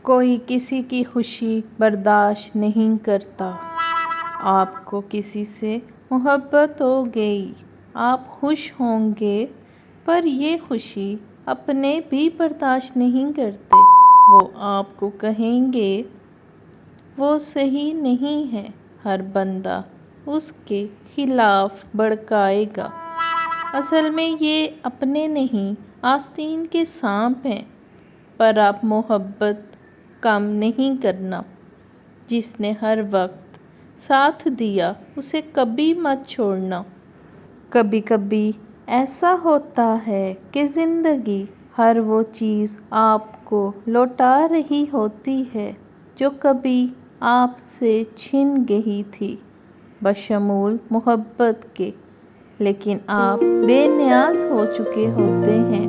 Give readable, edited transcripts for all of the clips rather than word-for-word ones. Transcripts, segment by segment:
کوئی کسی کی خوشی برداشت نہیں کرتا۔ آپ کو کسی سے محبت ہو گئی، آپ خوش ہوں گے، پر یہ خوشی اپنے بھی برداشت نہیں کرتے۔ وہ آپ کو کہیں گے وہ صحیح نہیں ہے، ہر بندہ اس کے خلاف بھڑکائے گا۔ اصل میں یہ اپنے نہیں، آستین کے سانپ ہیں۔ پر آپ محبت کم نہیں کرنا۔ جس نے ہر وقت ساتھ دیا اسے کبھی مت چھوڑنا۔ کبھی کبھی ایسا ہوتا ہے کہ زندگی ہر وہ چیز آپ کو لوٹا رہی ہوتی ہے جو کبھی آپ سے چھن گئی تھی، بشمول محبت کے، لیکن آپ بے نیاز ہو چکے ہوتے ہیں۔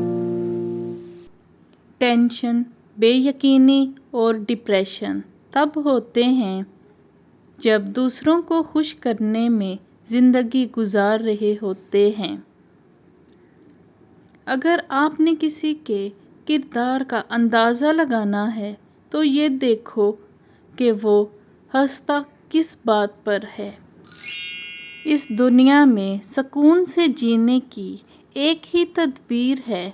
ٹینشن، بے یقینی اور ڈپریشن تب ہوتے ہیں جب دوسروں کو خوش کرنے میں زندگی گزار رہے ہوتے ہیں۔ اگر آپ نے کسی کے کردار کا اندازہ لگانا ہے تو یہ دیکھو کہ وہ ہنستا کس بات پر ہے۔ اس دنیا میں سکون سے جینے کی ایک ہی تدبیر ہے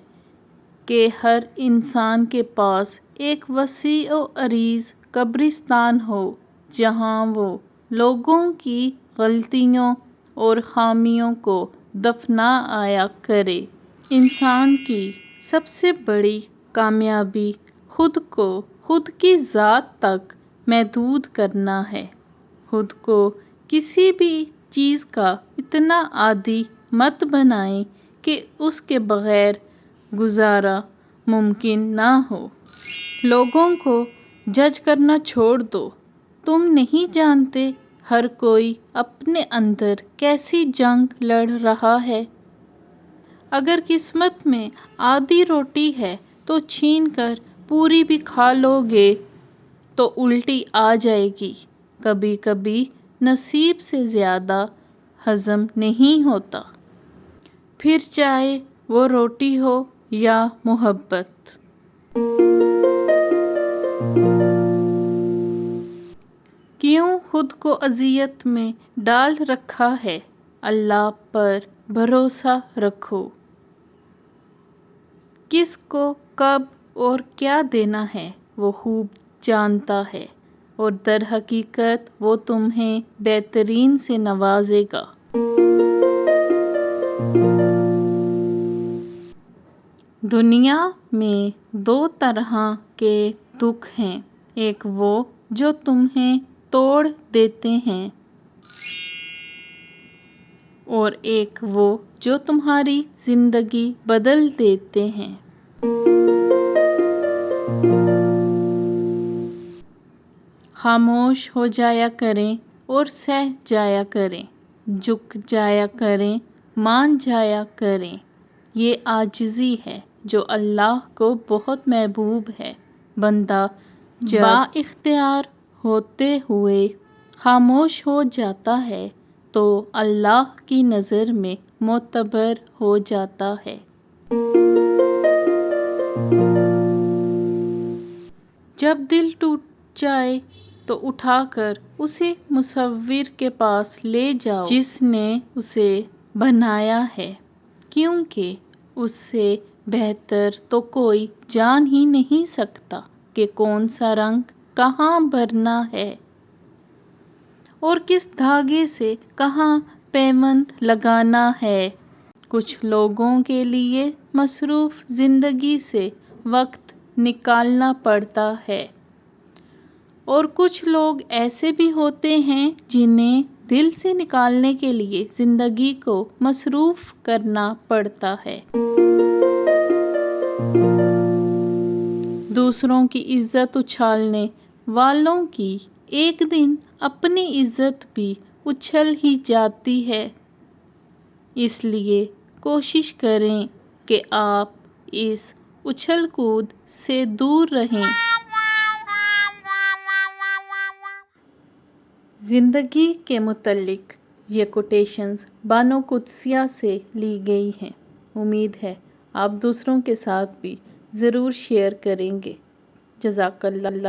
کہ ہر انسان کے پاس ایک وسیع و عریض قبرستان ہو جہاں وہ لوگوں کی غلطیوں اور خامیوں کو دفنا آیا کرے۔ انسان کی سب سے بڑی کامیابی خود کو خود کی ذات تک محدود کرنا ہے۔ خود کو کسی بھی چیز کا اتنا عادی مت بنائیں کہ اس کے بغیر گزارا ممکن نہ ہو۔ لوگوں کو جج کرنا چھوڑ دو۔ تم نہیں جانتے ہر کوئی اپنے اندر کیسی جنگ لڑ رہا ہے۔ اگر قسمت میں آدھی روٹی ہے تو چھین کر پوری بھی کھا لو گے تو الٹی آ جائے گی۔ کبھی کبھی نصیب سے زیادہ ہضم نہیں ہوتا، پھر چاہے وہ روٹی ہو یا محبت۔ کیوں خود کو اذیت میں ڈال رکھا ہے؟ اللہ پر بھروسہ رکھو۔ کس کو کب اور کیا دینا ہے وہ خوب جانتا ہے، اور در حقیقت وہ تمہیں بہترین سے نوازے گا۔ دنیا میں دو طرح کے دکھ ہیں، ایک وہ جو تمہیں توڑ دیتے ہیں اور ایک وہ جو تمہاری زندگی بدل دیتے ہیں۔ خاموش ہو جایا کریں اور سہ جایا کریں، جھک جایا کریں، مان جایا کریں۔ یہ عاجزی ہے جو اللہ کو بہت محبوب ہے۔ بندہ جب با اختیار ہوتے ہوئے خاموش ہو جاتا ہے تو اللہ کی نظر میں معتبر ہو جاتا ہے۔ جب دل ٹوٹ جائے تو اٹھا کر اسے مصور کے پاس لے جاؤ جس نے اسے بنایا ہے، کیونکہ اس سے بہتر تو کوئی جان ہی نہیں سکتا کہ کون سا رنگ کہاں بھرنا ہے اور کس دھاگے سے کہاں پیوند لگانا ہے۔ کچھ لوگوں کے لیے مصروف زندگی سے وقت نکالنا پڑتا ہے اور کچھ لوگ ایسے بھی ہوتے ہیں جنہیں دل سے نکالنے کے لیے زندگی کو مصروف کرنا پڑتا ہے۔ دوسروں کی عزت اچھالنے والوں کی ایک دن اپنی عزت بھی اچھل ہی جاتی ہے۔ اس لیے کوشش کریں کہ آپ اس اچھل کود سے دور رہیں۔ زندگی کے متعلق یہ کوٹیشنز بانو قدسیہ سے لی گئی ہیں۔ امید ہے آپ دوسروں کے ساتھ بھی ضرور شیئر کریں گے۔ جزاک اللہ۔